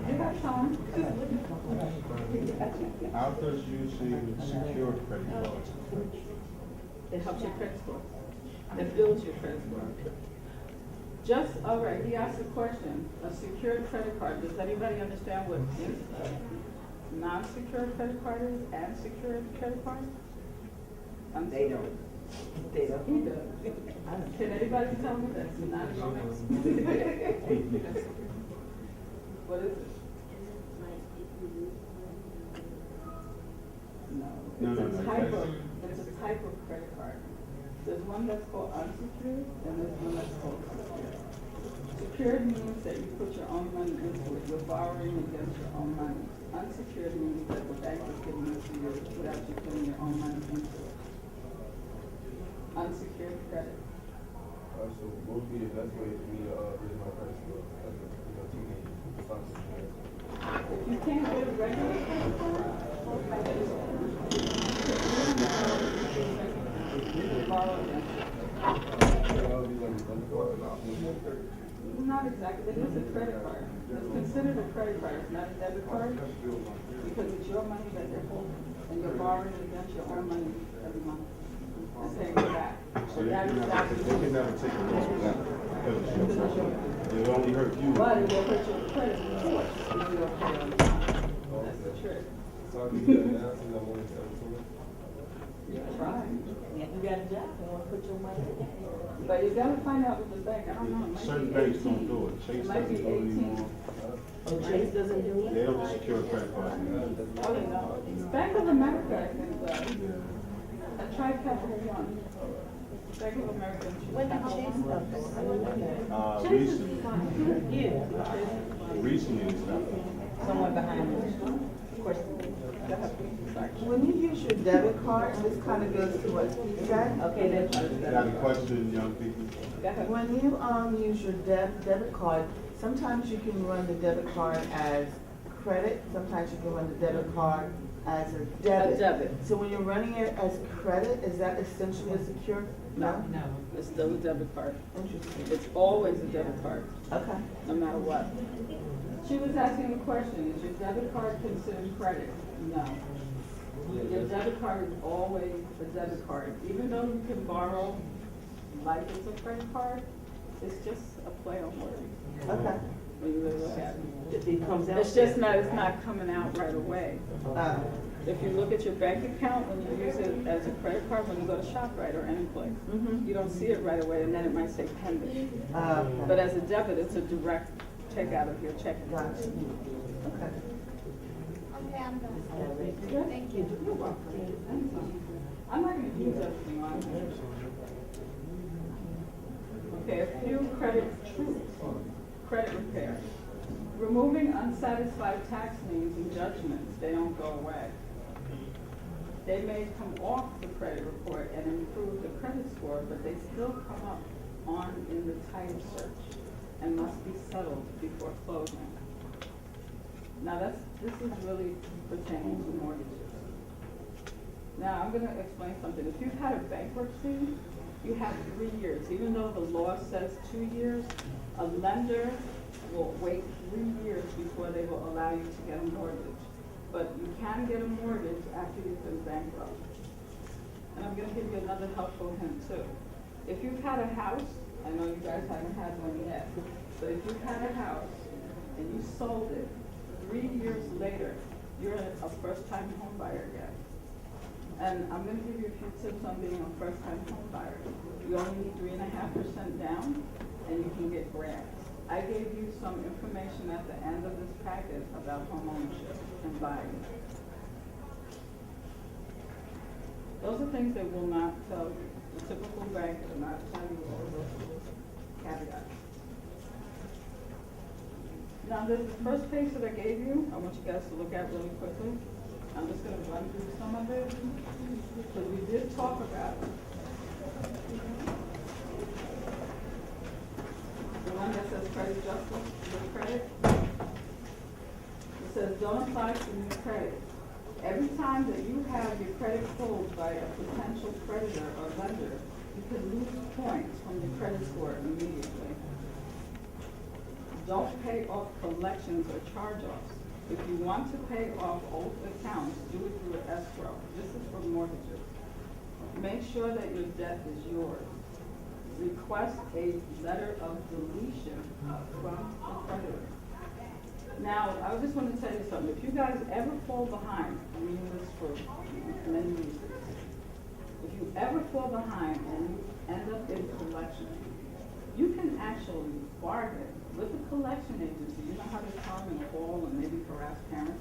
You got time. How does using secured credit cards affect you? It helps your credit score. It builds your credit score. Just, all right, he asked a question, a secured credit card. Does anybody understand what non-secured credit card is and secured credit card? They don't. They don't. He does. Can anybody tell me that's not What is it? No. It's a type of credit card. There's one that's called unsecured, and there's one that's called secured. Secured means that you put your own money into it. You're borrowing against your own money. Unsecured means that the bank is giving it to you without you putting your own money into it. Unsecured credit. So what would be the best way for me to build my credit score as a teenager? If you can't get a regular credit card, borrow against it. Not exactly. It is a credit card. It's considered a credit card. It's not a debit card because it's your money that they're holding, and you're borrowing against your own money every month and paying it back. So they can never take a loss with that because it only hurt you. But it will hurt your credit report if you don't pay on time. That's the trick. So I can do that now since I'm only 17. Try. Yeah, you got a job, you want to put your money in. But you gotta find out with the bank. I don't know. It might Certain be banks 18. don't do it. Chase It might be doesn't do it 18. anymore. Oh, Chase doesn't do it? They don't do secure credit cards anymore. Oh, you know. Bank of America, I think, does. Yeah. I tried Capital One. Bank of America. When did Chase start doing Recently. Yeah. Recently it's not. Someone behind me. Of course. When you use your debit card, this kind of goes to what you said. Okay, then. Got a question, young people? When you use your debit card, sometimes you can run the debit card as credit. Sometimes you can run the debit card as a debit. A debit. So when you're running it as credit, is that essentially a secure? No. It's still a debit card. Interesting. It's always a debit card, Okay. no matter what. She was asking a question, is your debit card considered credit? No. Your debit card is always a debit card. Even though you can borrow like it's a credit card, it's just a play on words. Okay. When you really look at it. It comes out. It's just not, it's not coming out right away. Uh, If you look at your bank account, when you use it as a credit card, when you go to ShopRite or any place, you don't see it right away, and then it might say pending. But as a debit, it's a direct take out of your checking. Gotcha. Okay. Okay, I'm done. Thank you. You're welcome. I'm not going to use everything on here. Okay, a few credit truths. Credit repair. Removing unsatisfied tax liens and judgments, they don't go away. They may come off the credit report and improve the credit score, but they still come up on in the title search and must be settled before closing. Now this is really pertaining to mortgages. Now I'm going to explain something. If you've had a bankruptcy, you have 3 years. Even though the law says 2 years, a lender will wait 3 years before they will allow you to get a mortgage. But you can get a mortgage after you've been bankrupt. And I'm going to give you another helpful hint too. If you've had a house, I know you guys haven't had one yet, but if you've had a house and you sold it 3 years later, you're a first-time home buyer again. And I'm going to give you a few tips on being a first-time home buyer. You only need 3.5% down, and you can get grants. I gave you some information at the end of this packet about home ownership and buying. Those are things they will not tell you. The typical bank will not tell you all those caveats. Now, this first page that I gave you, I want you guys to look at really quickly. I'm just going to run through some of it, because we did talk about it. The one that says credit justice, new credit. It says don't apply for new credit. Every time that you have your credit pulled by a potential creditor or lender, you could lose points from your credit score immediately. Don't pay off collections or charge-offs. If you want to pay off old accounts, do it through an escrow. This is for mortgages. Make sure that your debt is yours. Request a letter of deletion from the creditor. Now, I just want to tell you something. If you guys ever fall behind, I mean this for many reasons. If you ever fall behind and you end up in collection, you can actually bargain with the collection agency. You know how they come and call and maybe harass parents?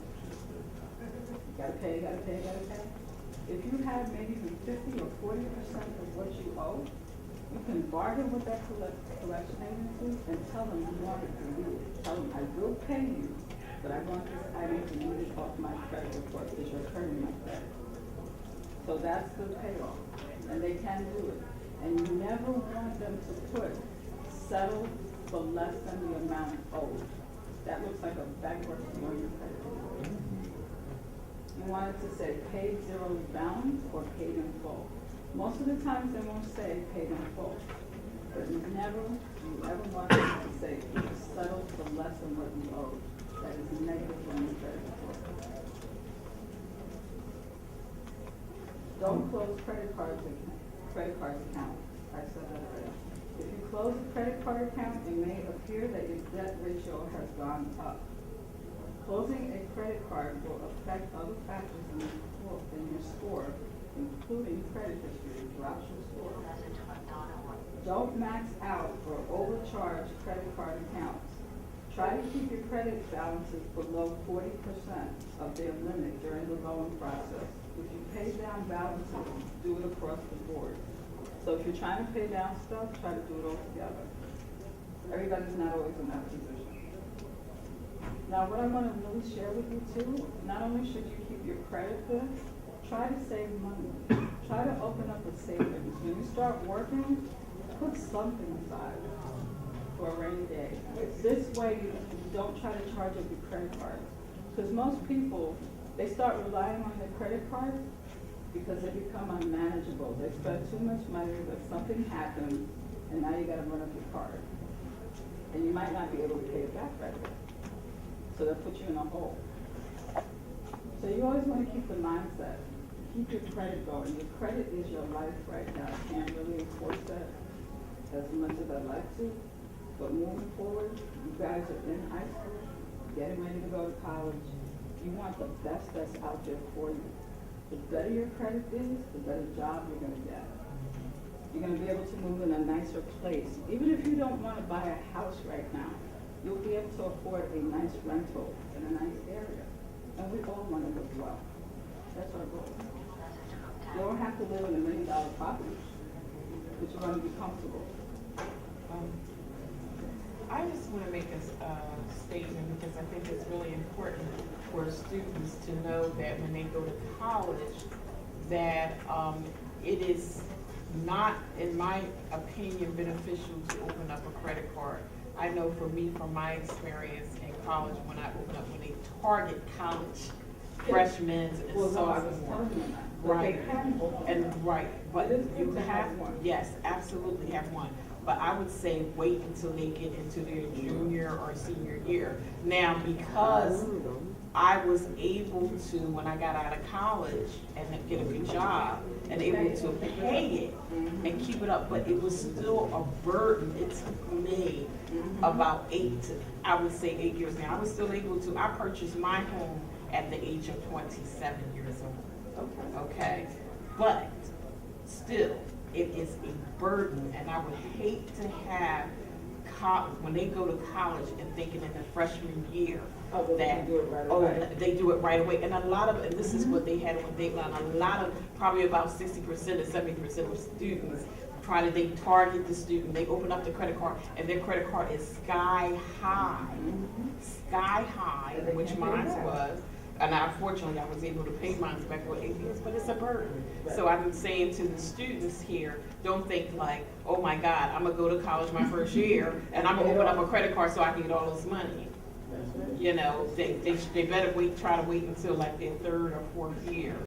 You gotta pay, gotta pay, gotta pay. If you have maybe even 50 or 40% of what you owe, you can bargain with that collection agency and tell them you want it deleted. Tell them, I will pay you, but I want this item deleted off my credit report because you're hurting my credit. So that's the payoff, and they can do it. And you never want them to put settle for less than the amount owed. That looks like a backward on your credit report. You want it to say paid zero balance or paid in full. Most of the times they won't say paid in full, but you ever want it to say settle for less than what you owe. That is negative on your credit report. Don't close credit cards account. I said that already. If you close a credit card account, it may appear that your debt ratio has gone up. Closing a credit card will affect other factors in your score, including credit history, drops your score. Don't max out or overcharge credit card accounts. Try to keep your credit balances below 40% of their limit during the loan process. If you pay down balances, do it across the board. So if you're trying to pay down stuff, try to do it all together. Everybody's not always in that position. Now, what I want to really share with you too, not only should you keep your credit good, try to save money. Try to open up a savings. When you start working, put something aside for a rainy day. This way you don't try to charge up your credit card. Because most people, they start relying on their credit card because they become unmanageable. They spend too much money, but something happens, and now you gotta run up your card. And you might not be able to pay it back right away. So that puts you in a hole. So you always wanna keep the mindset, keep your credit going. Your credit is your life right now. I can't really enforce that as much as I'd like to, but moving forward, you guys are in high school, getting ready to go to college. You want the best that's out there for you. The better your credit is, the better job you're gonna get. You're gonna be able to move in a nicer place. Even if you don't wanna buy a house right now, you'll be able to afford a nice rental in a nice area. And we all wanna live well. That's our goal. You don't have to live in $1 million property, but you wanna be comfortable. I just want to make a statement because I think it's really important for students to know that when they go to college, that it is not, in my opinion, beneficial to open up a credit card. I know for me, from my experience in college, when I they target college freshmen and sophomores. Right, and right, but you have one. Yes, absolutely have one. But I would say wait until they get into their junior or senior year. Now, because I was able to, when I got out of college and get a good job, and able to pay it and keep it up, but it was still a burden. It took me about 8 years now. I was still able to, I purchased my home at the age of 27 years old. Okay. But still, it is a burden, and I would hate to have when they go to college and thinking in the freshman year that they do it right away. And a lot of, and this is what they had on Dateline, a lot of, probably about 60% or 70% of students they target the student, they open up the credit card, and their credit card is sky high, which mine was. And unfortunately, I was able to pay mine back for 8 years, but it's a burden. So I'm saying to the students here, don't think like, oh my God, I'm gonna go to college my first year, and I'm gonna open up a credit card so I can get all this money. You know, they better try to wait until like their 3rd or 4th year.